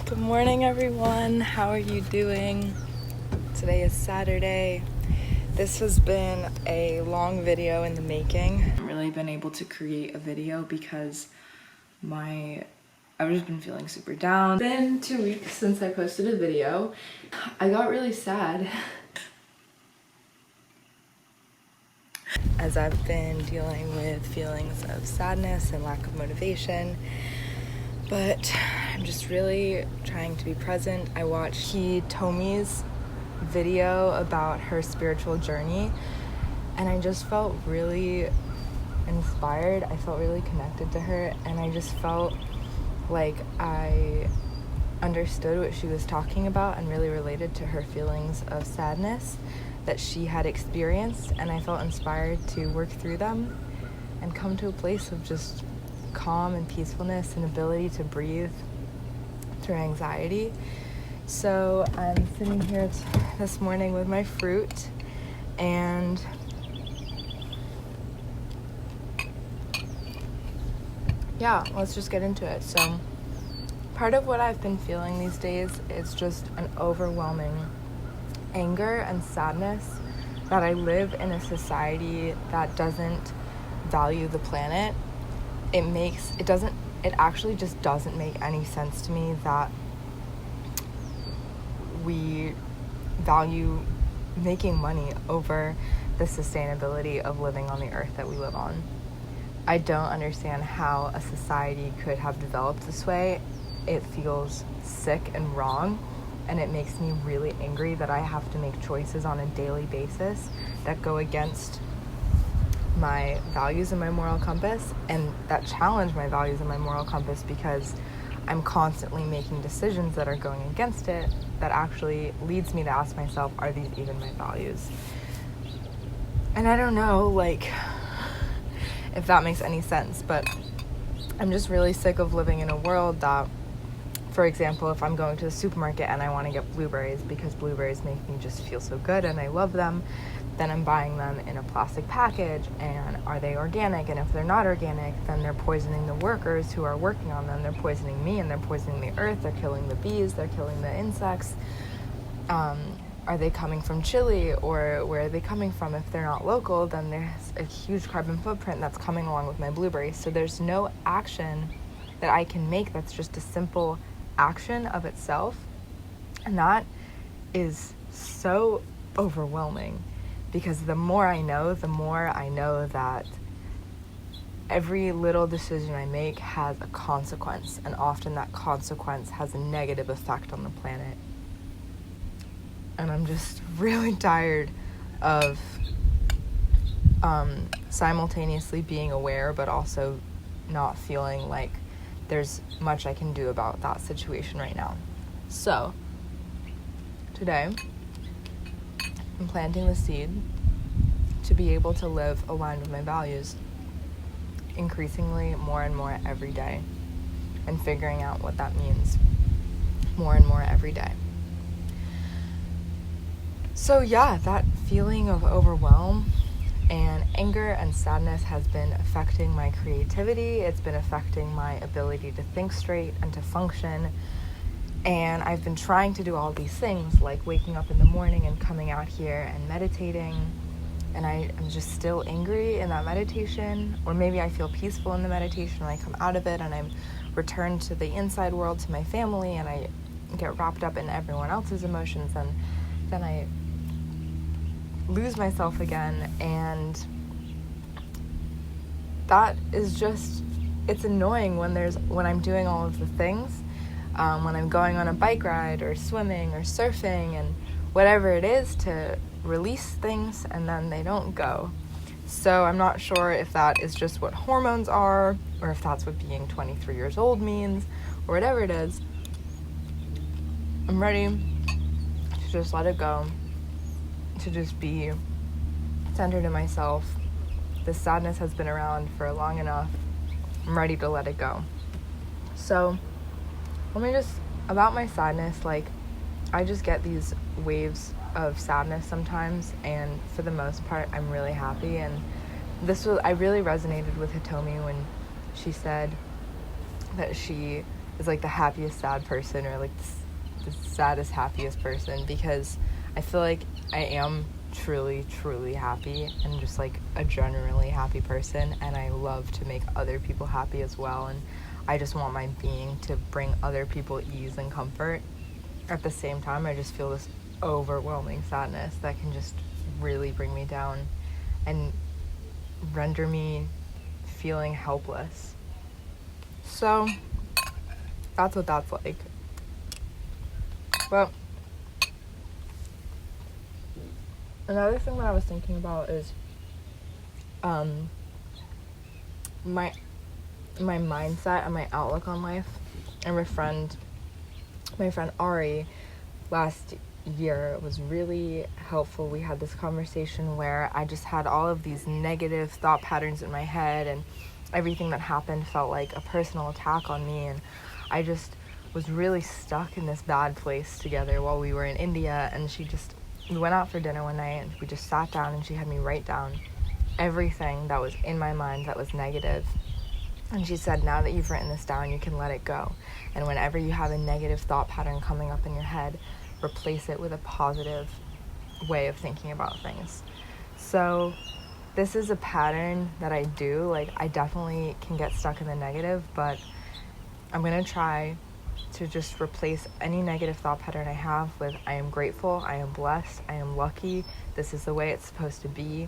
Good morning, everyone. How are you doing? Today is Saturday. This has been a long video in the making. I haven't really been able to create a video because I've just been feeling super down. It's been 2 weeks since I posted a video. I got really sad as I've been dealing with feelings of sadness and lack of motivation. But I'm just really trying to be present. I watched Hitomi's video about her spiritual journey, and I just felt really inspired. I felt really connected to her, and I just felt like I understood what she was talking about and really related to her feelings of sadness that she had experienced, and I felt inspired to work through them and come to a place of just calm and peacefulness and ability to breathe through anxiety. So I'm sitting here this morning with my fruit, and yeah, let's just get into it. So part of what I've been feeling these days is just an overwhelming anger and sadness that I live in a society that doesn't value the planet. It actually just doesn't make any sense to me that we value making money over the sustainability of living on the earth that we live on. I don't understand how a society could have developed this way. It feels sick and wrong, and it makes me really angry that I have to make choices on a daily basis that go against my values and my moral compass, and that challenge my values and my moral compass, because I'm constantly making decisions that are going against it, that actually leads me to ask myself, are these even my values? And I don't know, if that makes any sense, but I'm just really sick of living in a world that, for example, if I'm going to the supermarket and I want to get blueberries because blueberries make me just feel so good and I love them, then I'm buying them in a plastic package, and are they organic? And if they're not organic, then they're poisoning the workers who are working on them. They're poisoning me, and they're poisoning the earth. They're killing the bees. They're killing the insects. Are they coming from Chile, or where are they coming from? If they're not local, then there's a huge carbon footprint that's coming along with my blueberries. So there's no action that I can make that's just a simple action of itself. And that is so overwhelming, because the more I know that every little decision I make has a consequence, and often that consequence has a negative effect on the planet. And I'm just really tired of simultaneously being aware, but also not feeling like there's much I can do about that situation right now. So today, I'm planting the seed to be able to live aligned with my values, increasingly more and more every day, and figuring out what that means more and more every day. So yeah, that feeling of overwhelm and anger and sadness has been affecting my creativity. It's been affecting my ability to think straight and to function. And I've been trying to do all these things, like waking up in the morning and coming out here and meditating, and I'm just still angry in that meditation, or maybe I feel peaceful in the meditation and I come out of it and I'm returned to the inside world, to my family, and I get wrapped up in everyone else's emotions, and then I lose myself again. And that is just, it's annoying when I'm doing all of the things, when I'm going on a bike ride or swimming or surfing and whatever it is, to release things, and then they don't go. So I'm not sure if that is just what hormones are, or if that's what being 23 years old means, or whatever it is. I'm ready to just let it go, to just be centered in myself. This sadness has been around for long enough. I'm ready to let it go. So about my sadness, I just get these waves of sadness sometimes, and for the most part, I'm really happy. And I really resonated with Hitomi when she said that she is like the happiest sad person, or like the saddest happiest person, because I feel like I am truly, truly happy and just like a generally happy person, and I love to make other people happy as well, and I just want my being to bring other people ease and comfort. At the same time, I just feel this overwhelming sadness that can just really bring me down and render me feeling helpless. So that's what that's like. But another thing that I was thinking about is my mindset and my outlook on life. And my friend Ari last year was really helpful. We had this conversation where I just had all of these negative thought patterns in my head, and everything that happened felt like a personal attack on me, and I just was really stuck in this bad place together while we were in India. And we went out for dinner one night, and we just sat down, and she had me write down everything that was in my mind that was negative. And she said, now that you've written this down, you can let it go. And whenever you have a negative thought pattern coming up in your head, replace it with a positive way of thinking about things. So this is a pattern that I do. Like, I definitely can get stuck in the negative, but I'm going to try to just replace any negative thought pattern I have with I am grateful, I am blessed, I am lucky, this is the way it's supposed to be.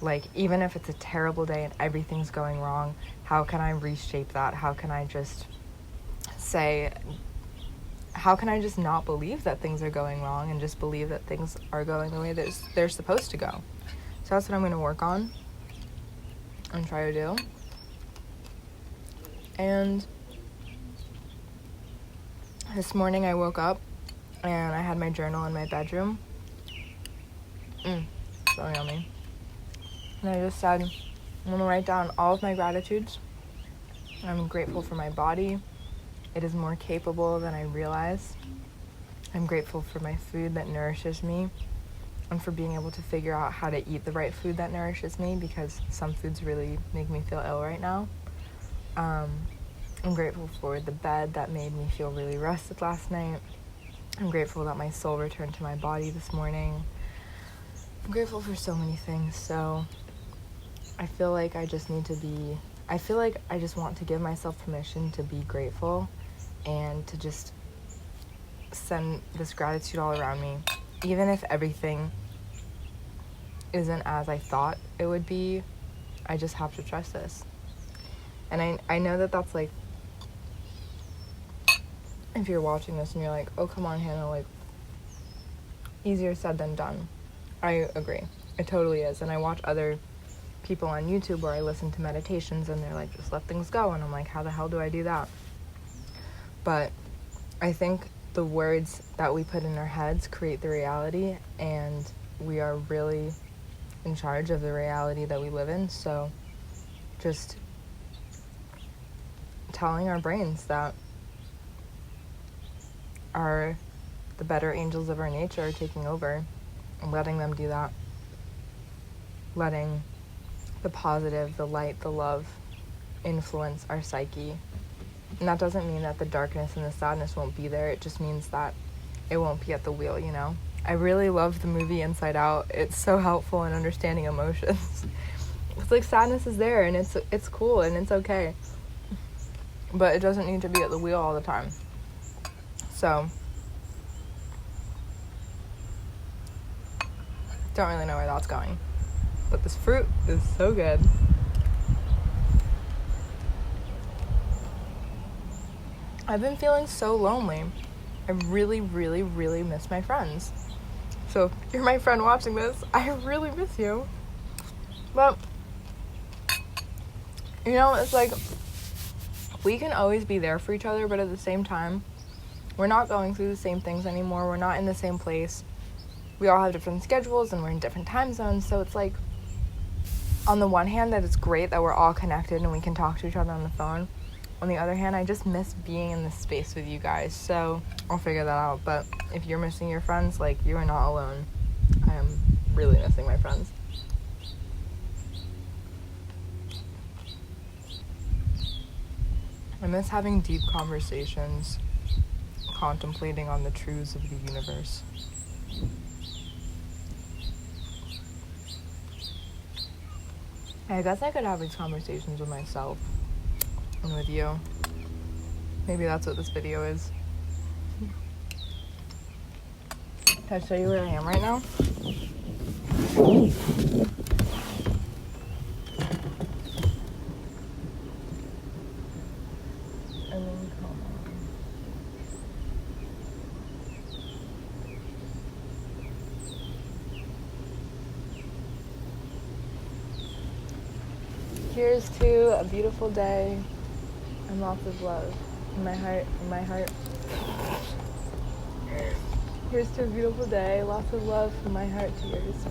Like, even if it's a terrible day and everything's going wrong, how can I reshape that? How can I just not believe that things are going wrong and just believe that things are going the way that they're supposed to go? So that's what I'm going to work on and try to do. And this morning I woke up and I had my journal in my bedroom. So yummy. And I just said, I'm going to write down all of my gratitudes. I'm grateful for my body. It is more capable than I realize. I'm grateful for my food that nourishes me, and for being able to figure out how to eat the right food that nourishes me, because some foods really make me feel ill right now. I'm grateful for the bed that made me feel really rested last night. I'm grateful that my soul returned to my body this morning. I'm grateful for so many things. So I feel like I just want to give myself permission to be grateful and to just send this gratitude all around me. Even if everything isn't as I thought it would be, I just have to trust this. And I know that that's like, if you're watching this and you're like, oh, come on, Hannah, like, easier said than done. I agree. It totally is. And I watch other people on YouTube where I listen to meditations and they're like, just let things go. And I'm like, how the hell do I do that? But I think the words that we put in our heads create the reality, and we are really in charge of the reality that we live in. So just telling our brains that the better angels of our nature are taking over, and letting them do that. Letting the positive, the light, the love influence our psyche. And that doesn't mean that the darkness and the sadness won't be there. It just means that it won't be at the wheel, you know? I really love the movie Inside Out. It's so helpful in understanding emotions. It's like sadness is there, and it's cool, and it's okay. But it doesn't need to be at the wheel all the time. So, don't really know where that's going. But this fruit is so good. I've been feeling so lonely. I really, really, really miss my friends. So if you're my friend watching this, I really miss you. But, you know, it's like, we can always be there for each other, but at the same time, we're not going through the same things anymore. We're not in the same place. We all have different schedules and we're in different time zones. So it's like, on the one hand, that it's great that we're all connected and we can talk to each other on the phone. On the other hand, I just miss being in this space with you guys. So I'll figure that out. But if you're missing your friends, like, you are not alone. I am really missing my friends. I miss having deep conversations, contemplating on the truths of the universe. I guess I could have these conversations with myself and with you. Maybe that's what this video is. Can I show you where I am right now? And then come on. Here's to a beautiful day and lots of love in my heart. Here's to a beautiful day, lots of love from my heart to yours.